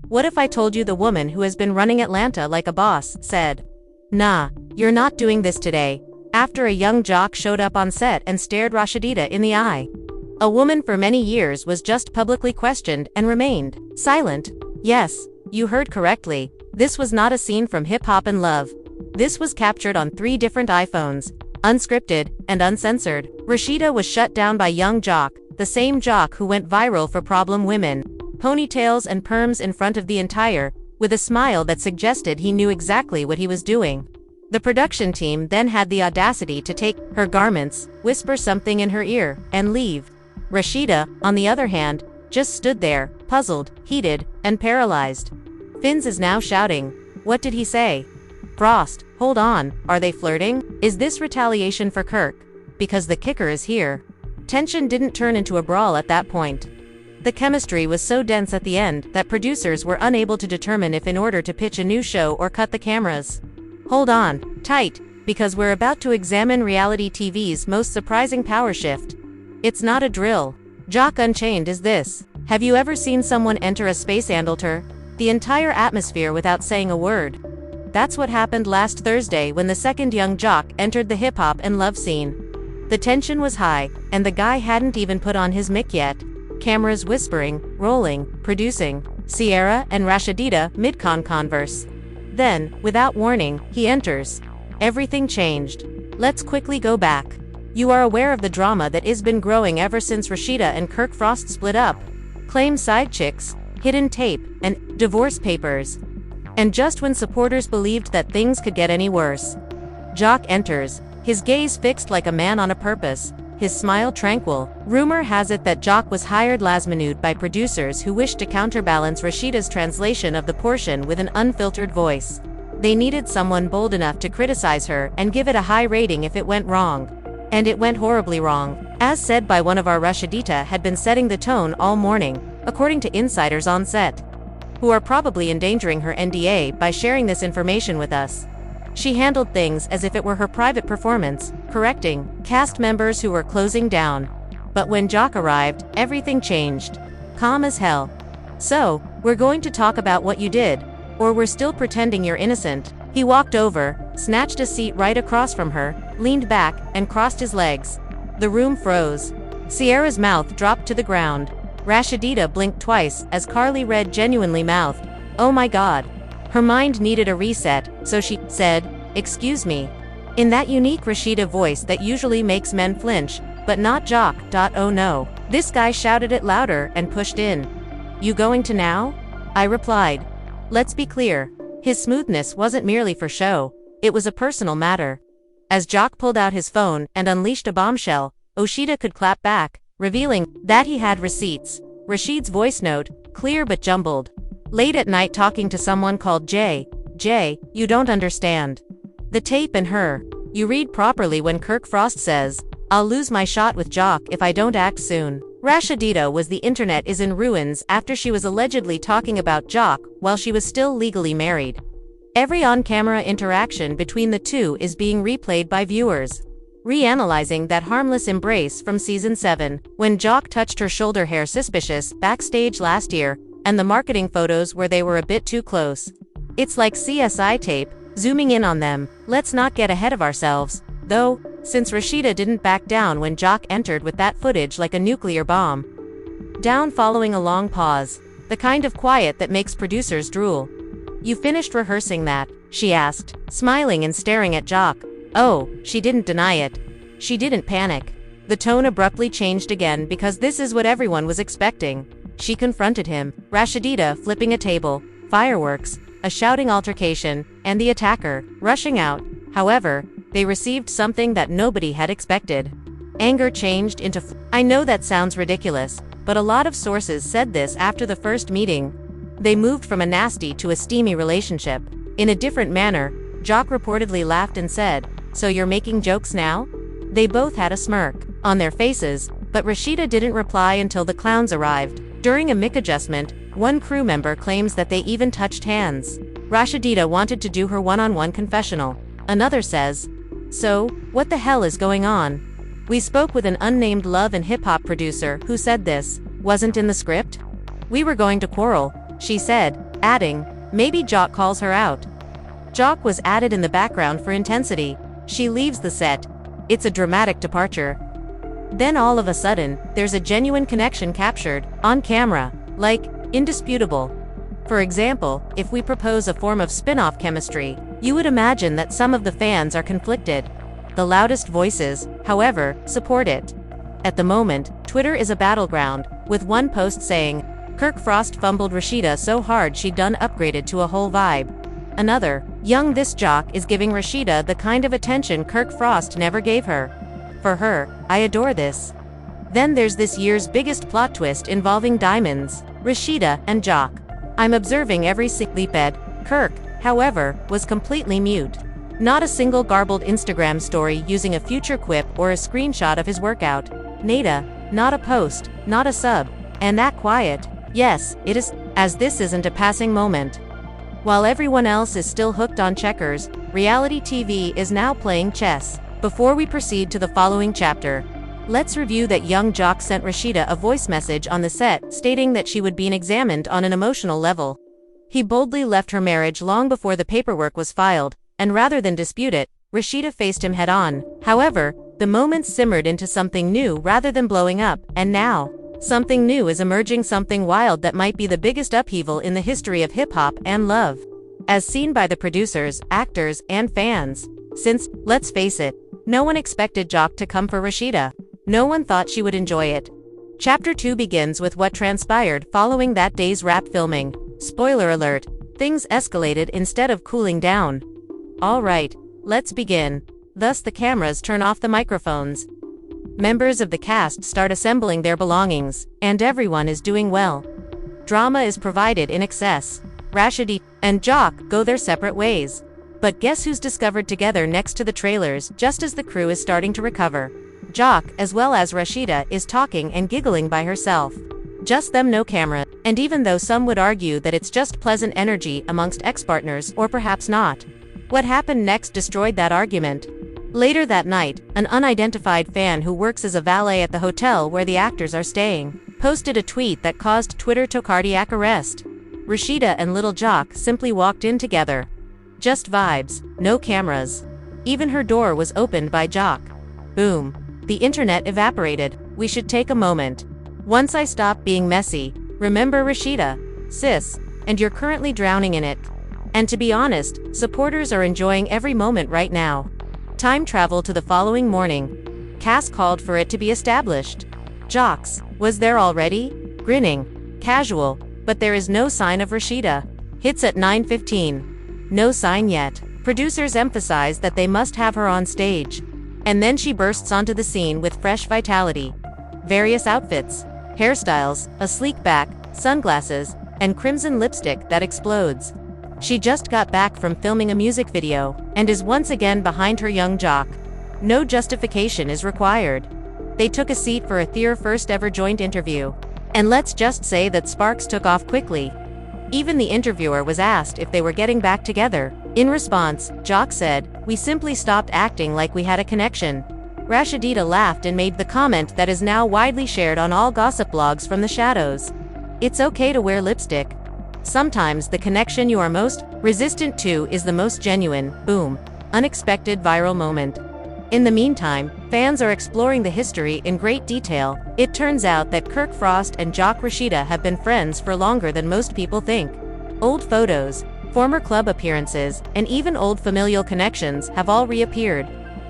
What if I told you the woman who has been running Atlanta like a boss said, "Nah, you're not doing this today," after a young jock showed up on set and stared Rasheeda in the eye? A woman for many years was just publicly questioned and remained silent. Yes, you heard correctly. This was not a scene from Hip Hop and Love. This was captured on 3 different iPhones, unscripted and uncensored. Rasheeda was shut down by young jock, the same jock who went viral for problem women, ponytails and perms in front of the entire, with a smile that suggested he knew exactly what he was doing. The production team then had the audacity to take her garments, whisper something in her ear, and leave. Rasheeda, on the other hand, just stood there, puzzled, heated, and paralyzed. Finns is now shouting, "What did he say? Frost, hold on, are they flirting? Is this retaliation for Kirk? Because the kicker is here." Tension didn't turn into a brawl at that point. The chemistry was so dense at the end that producers were unable to determine if in order to pitch a new show or cut the cameras. Hold on, tight, because we're about to examine reality TV's most surprising power shift. It's not a drill. Jock Unchained is this. Have you ever seen someone enter a space altar? The entire atmosphere without saying a word. That's what happened last Thursday when the second young jock entered the hip-hop and love scene. The tension was high, and the guy hadn't even put on his mic yet. Cameras whispering, rolling, producing. Sierra and Rasheeda mid-con converse. Then, without warning, he enters. Everything changed. Let's quickly go back. You are aware of the drama that has been growing ever since Rasheeda and Kirk Frost split up. Claimed side chicks, hidden tape, and divorce papers. And just when supporters believed that things could get any worse, Jock enters, his gaze fixed like a man on a purpose, his smile tranquil. Rumor has it that Jock was hired last minute by producers who wished to counterbalance Rasheeda's translation of the portion with an unfiltered voice. They needed someone bold enough to criticize her and give it a high rating if it went wrong. And it went horribly wrong. As said by one of our Rasheeda had been setting the tone all morning, according to insiders on set, who are probably endangering her NDA by sharing this information with us. She handled things as if it were her private performance, correcting cast members who were closing down. But when Jock arrived, everything changed. Calm as hell. "So, we're going to talk about what you did, or we're still pretending you're innocent." He walked over, snatched a seat right across from her, leaned back, and crossed his legs. The room froze. Sierra's mouth dropped to the ground. Rasheeda blinked twice as Carly read genuinely mouthed, "Oh my God." Her mind needed a reset, so she said, "Excuse me," in that unique Rasheeda voice that usually makes men flinch, but not Jock. Oh no. This guy shouted it louder and pushed in. "You going to now?" I replied. Let's be clear. His smoothness wasn't merely for show, it was a personal matter. As Jock pulled out his phone and unleashed a bombshell, Rasheeda could clap back, revealing that he had receipts. Rasheed's voice note, clear but jumbled. "Late at night talking to someone called Jay, you don't understand. The tape and her. You read properly when Kirk Frost says, 'I'll lose my shot with Jock if I don't act soon.'" Rasheeda was the internet is in ruins after she was allegedly talking about Jock while she was still legally married. Every on-camera interaction between the two is being replayed by viewers, reanalyzing that harmless embrace from season 7, when Jock touched her shoulder hair suspicious backstage last year, and the marketing photos where they were a bit too close. It's like CSI tape, zooming in on them. Let's not get ahead of ourselves, though, since Rasheeda didn't back down when Jock entered with that footage like a nuclear bomb. Down following a long pause, the kind of quiet that makes producers drool. "You finished rehearsing that?" she asked, smiling and staring at Jock. Oh, she didn't deny it. She didn't panic. The tone abruptly changed again because this is what everyone was expecting. She confronted him, Rasheeda flipping a table, fireworks, a shouting altercation, and the attacker rushing out. However, they received something that nobody had expected. Anger changed into I know that sounds ridiculous, but a lot of sources said this after the first meeting. They moved from a nasty to a steamy relationship. In a different manner, Jock reportedly laughed and said, "So you're making jokes now?" They both had a smirk on their faces, but Rasheeda didn't reply until the clowns arrived. During a mic adjustment, one crew member claims that they even touched hands. Rasheeda wanted to do her one-on-one confessional. Another says, "So, what the hell is going on?" We spoke with an unnamed love and hip-hop producer who said this wasn't in the script. "We were going to quarrel," she said, adding, "Maybe Jock calls her out." Jock was added in the background for intensity. She leaves the set. It's a dramatic departure. Then all of a sudden, there's a genuine connection captured, on camera, like, indisputable. For example, if we propose a form of spin-off chemistry, you would imagine that some of the fans are conflicted. The loudest voices, however, support it. At the moment, Twitter is a battleground, with one post saying, "Kirk Frost fumbled Rasheeda so hard she done upgraded to a whole vibe." Another, "Young this jock is giving Rasheeda the kind of attention Kirk Frost never gave her. For her, I adore this." Then there's this year's biggest plot twist involving diamonds, Rasheeda and Jock. I'm observing every leaped. Kirk, however, was completely mute. Not a single garbled Instagram story using a future quip or a screenshot of his workout. Nada, not a post, not a sub. And that quiet, yes, it is, as this isn't a passing moment. While everyone else is still hooked on checkers, reality TV is now playing chess. Before we proceed to the following chapter, let's review that young Jock sent Rasheeda a voice message on the set stating that she would be examined on an emotional level. He boldly left her marriage long before the paperwork was filed, and rather than dispute it, Rasheeda faced him head-on. However, the moments simmered into something new rather than blowing up, and now, something new is emerging, something wild that might be the biggest upheaval in the history of hip-hop and love. As seen by the producers, actors, and fans. Since, let's face it, no one expected Jock to come for Rasheeda. No one thought she would enjoy it. Chapter 2 begins with what transpired following that day's rap filming. Spoiler alert, things escalated instead of cooling down. Alright, let's begin. Thus the cameras turn off the microphones. Members of the cast start assembling their belongings, and everyone is doing well. Drama is provided in excess. Rasheeda and Jock go their separate ways. But guess who's discovered together next to the trailers just as the crew is starting to recover? Jock, as well as Rasheeda, is talking and giggling by herself. Just them, no camera. And even though some would argue that it's just pleasant energy amongst ex-partners, or perhaps not. What happened next destroyed that argument. Later that night, an unidentified fan who works as a valet at the hotel where the actors are staying, posted a tweet that caused Twitter to cardiac arrest. Rasheeda and Little Jock simply walked in together. Just vibes, no cameras. Even her door was opened by Jock. Boom. The internet evaporated. We should take a moment. Once I stop being messy, remember Rasheeda, sis, and you're currently drowning in it. And to be honest, supporters are enjoying every moment right now. Time travel to the following morning. Cass called for it to be established. Jocks, was there already? Grinning. Casual, but there is no sign of Rasheeda. Hits at 9:15. No sign yet. Producers emphasize that they must have her on stage. And then she bursts onto the scene with fresh vitality. Various outfits, hairstyles, a sleek back, sunglasses, and crimson lipstick that explodes. She just got back from filming a music video, and is once again behind her young Jock. No justification is required. They took a seat for their first ever joint interview. And let's just say that sparks took off quickly. Even the interviewer was asked if they were getting back together. In response, Jock said, "We simply stopped acting like we had a connection." Rasheeda laughed and made the comment that is now widely shared on all gossip blogs from the shadows. It's okay to wear lipstick. Sometimes the connection you are most resistant to is the most genuine. Boom. Unexpected viral moment. In the meantime, fans are exploring the history in great detail. It turns out that Kirk Frost and Jock Rasheeda have been friends for longer than most people think. Old photos, former club appearances, and even old familial connections have all reappeared.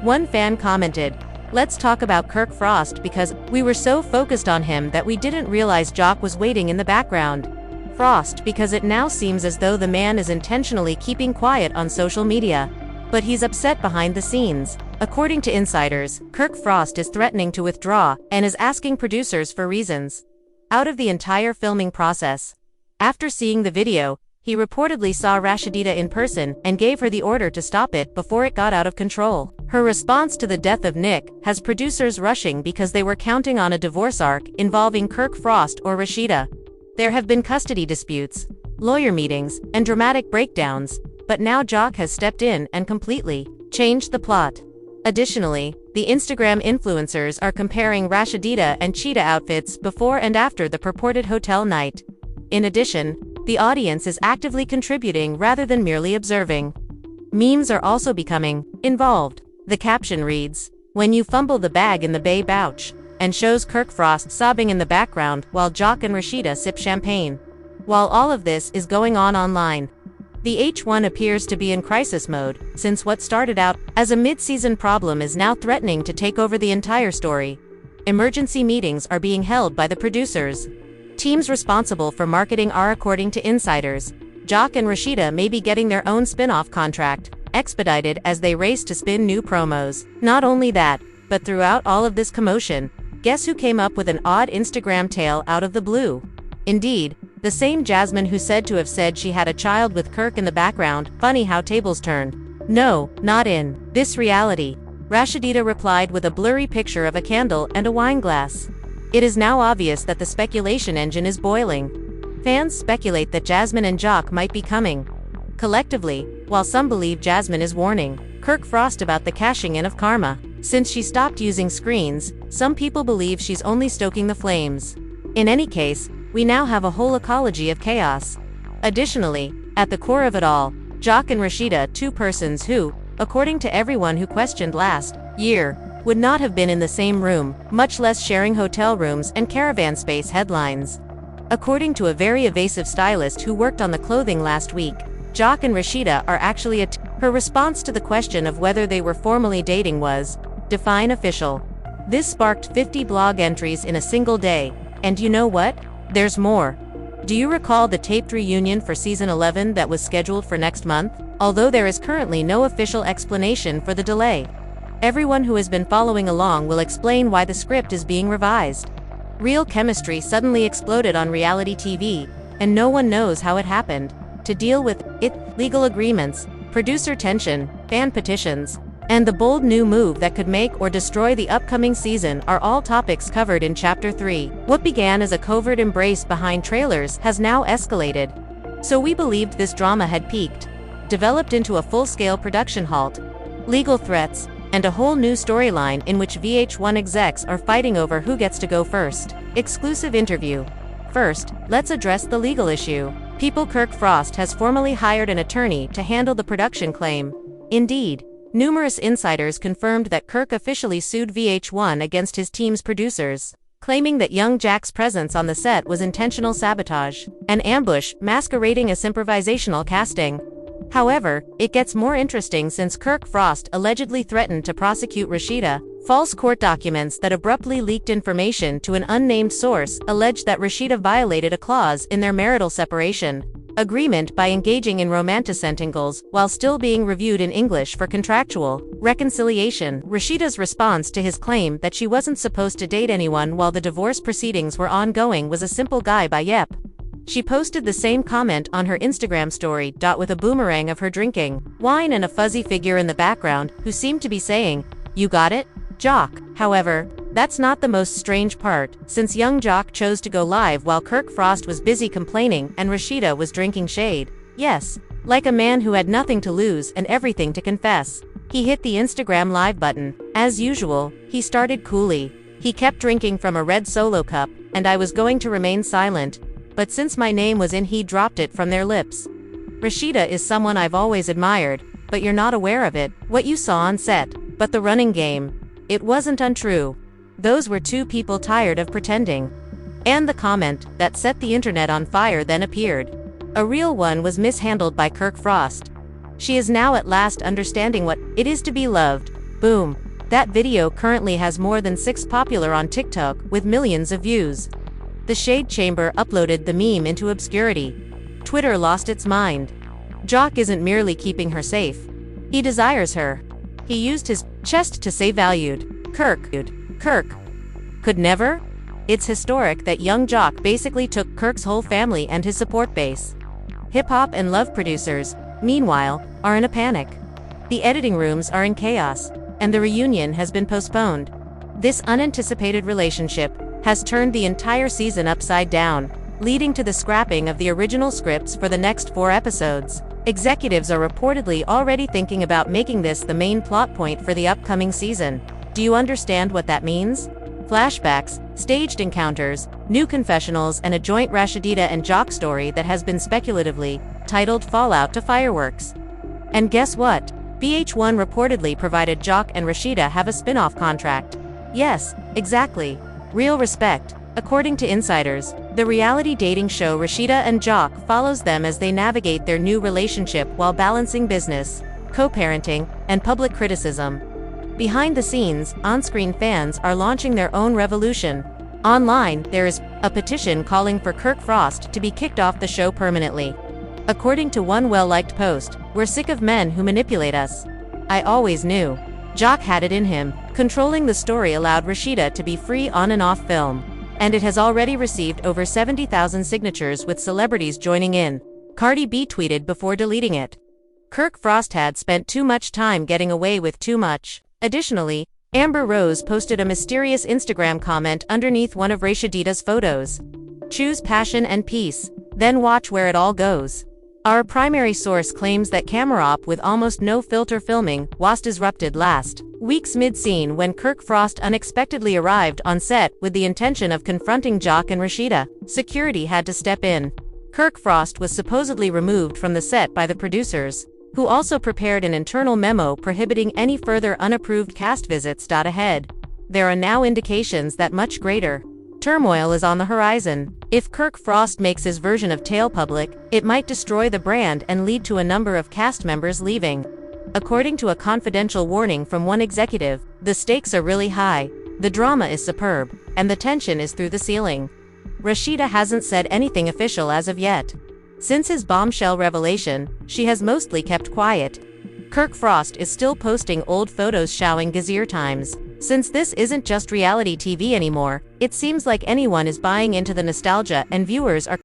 One fan commented, "Let's talk about Kirk Frost because we were so focused on him that we didn't realize Jock was waiting in the background. Frost because it now seems as though the man is intentionally keeping quiet on social media. But he's upset behind the scenes." According to insiders, Kirk Frost is threatening to withdraw and is asking producers for reasons. Out of the entire filming process. After seeing the video, he reportedly saw Rasheeda in person and gave her the order to stop it before it got out of control. Her response to the death of Nick has producers rushing because they were counting on a divorce arc involving Kirk Frost or Rasheeda. There have been custody disputes, lawyer meetings, and dramatic breakdowns, but now Jock has stepped in and completely changed the plot. Additionally, the Instagram influencers are comparing Rasheeda and Cheetah outfits before and after the purported hotel night. In addition, The audience is actively contributing rather than merely observing. Memes are also becoming involved. The caption reads, "When you fumble the bag in the bae pouch," and shows Kirk Frost sobbing in the background while Jock and Rasheeda sip champagne. While all of this is going on online, the H1 appears to be in crisis mode, since what started out as a mid-season problem is now threatening to take over the entire story. Emergency meetings are being held by the producers. Teams responsible for marketing are, according to insiders, Jock and Rasheeda may be getting their own spin-off contract, expedited as they race to spin new promos. Not only that, but throughout all of this commotion, guess who came up with an odd Instagram tale out of the blue? Indeed, the same Jasmine who said to have said she had a child with Kirk in the background. Funny how tables turned. No, not in this reality. Rasheeda replied with a blurry picture of a candle and a wine glass. It is now obvious that the speculation engine is boiling. Fans speculate that Jasmine and Jock might be coming. Collectively, while some believe Jasmine is warning Kirk Frost about the cashing in of karma. Since she stopped using screens, some people believe she's only stoking the flames. In any case, we now have a whole ecology of chaos. Additionally, at the core of it all, Jock and Rasheeda, two persons who, according to everyone who questioned last year, would not have been in the same room, much less sharing hotel rooms and caravan space headlines. According to a very evasive stylist who worked on the clothing last week, Jock and Rasheeda are actually her response to the question of whether they were formally dating was, "Define official." This sparked 50 blog entries in a single day, and you know what? There's more. Do you recall the taped reunion for season 11 that was scheduled for next month? Although there is currently no official explanation for the delay, everyone who has been following along will explain why the script is being revised. Real chemistry suddenly exploded on reality TV, and no one knows how it happened. To deal with it, legal agreements, producer tension, fan petitions, and the bold new move that could make or destroy the upcoming season are all topics covered in Chapter 3. What began as a covert embrace behind trailers has now escalated. So we believed this drama had peaked, developed into a full-scale production halt, legal threats, and a whole new storyline in which VH1 execs are fighting over who gets to go first. Exclusive interview. First, let's address the legal issue. Kirk Frost has formally hired an attorney to handle the production claim. Indeed, numerous insiders confirmed that Kirk officially sued VH1 against his team's producers, claiming that young Jack's presence on the set was intentional sabotage, an ambush masquerading as improvisational casting. However, it gets more interesting since Kirk Frost allegedly threatened to prosecute Rasheeda. False court documents that abruptly leaked information to an unnamed source alleged that Rasheeda violated a clause in their marital separation agreement by engaging in romanticentangles while still being reviewed in English for contractual reconciliation. Rasheeda's response to his claim that she wasn't supposed to date anyone while the divorce proceedings were ongoing was a simple guy by Yep. She posted the same comment on her Instagram story, with a boomerang of her drinking wine and a fuzzy figure in the background who seemed to be saying, "You got it, Jock." However, that's not the most strange part, since young Jock chose to go live while Kirk Frost was busy complaining and Rasheeda was drinking shade. Yes, like a man who had nothing to lose and everything to confess. He hit the Instagram live button. As usual, he started coolly. He kept drinking from a red Solo cup, and I was going to remain silent, but since my name was in, he dropped it from their lips. Rasheeda is someone I've always admired, but you're not aware of it, what you saw on set. But the running game, it wasn't untrue. Those were two people tired of pretending. And the comment that set the internet on fire then appeared. A real one was mishandled by Kirk Frost. She is now at last understanding what it is to be loved. Boom. That video currently has more than 6 popular on TikTok with millions of views. The Shade Chamber uploaded the meme into obscurity. Twitter lost its mind. Jock isn't merely keeping her safe. He desires her. He used his chest to say valued. Kirk could never? It's historic that young Jock basically took Kirk's whole family and his support base. Hip-hop and love producers, meanwhile, are in a panic. The editing rooms are in chaos, and the reunion has been postponed. This unanticipated relationship has turned the entire season upside down, leading to the scrapping of the original scripts for the next 4 episodes. Executives are reportedly already thinking about making this the main plot point for the upcoming season. Do you understand what that means? flashbacks, staged encounters, new confessionals, and a joint Rasheeda and Jock story that has been speculatively titled Fallout to Fireworks. And guess what? VH1 reportedly provided Jock and Rasheeda have a spin-off contract. Yes, exactly. Real respect. According to insiders, the reality dating show Rasheeda and Jock follows them as they navigate their new relationship while balancing business, co-parenting, and public criticism. Behind the scenes, on-screen fans are launching their own revolution. Online, there is a petition calling for Kirk Frost to be kicked off the show permanently. According to one well-liked post, "We're sick of men who manipulate us. I always knew." Jock had it in him. Controlling the story allowed Rasheeda to be free on and off film. And it has already received over 70,000 signatures, with celebrities joining in. Cardi B tweeted before deleting it. Kirk Frost had spent too much time getting away with too much. Additionally, Amber Rose posted a mysterious Instagram comment underneath one of Rasheeda's photos. "Choose passion and peace, then watch where it all goes." Our primary source claims that camera op with almost no filter filming was disrupted last week's mid-scene when Kirk Frost unexpectedly arrived on set with the intention of confronting Jock and Rasheeda. Security had to step in. Kirk Frost was supposedly removed from the set by the producers, who also prepared an internal memo prohibiting any further unapproved cast visits. Ahead, there are now indications that much greater turmoil is on the horizon. If Kirk Frost makes his version of Tale public, it might destroy the brand and lead to a number of cast members leaving. According to a confidential warning from one executive, the stakes are really high, the drama is superb, and the tension is through the ceiling. Rasheeda hasn't said anything official as of yet. Since his bombshell revelation, she has mostly kept quiet. Kirk Frost is still posting old photos showing Gazir times. Since this isn't just reality TV anymore, it seems like anyone is buying into the nostalgia and viewers are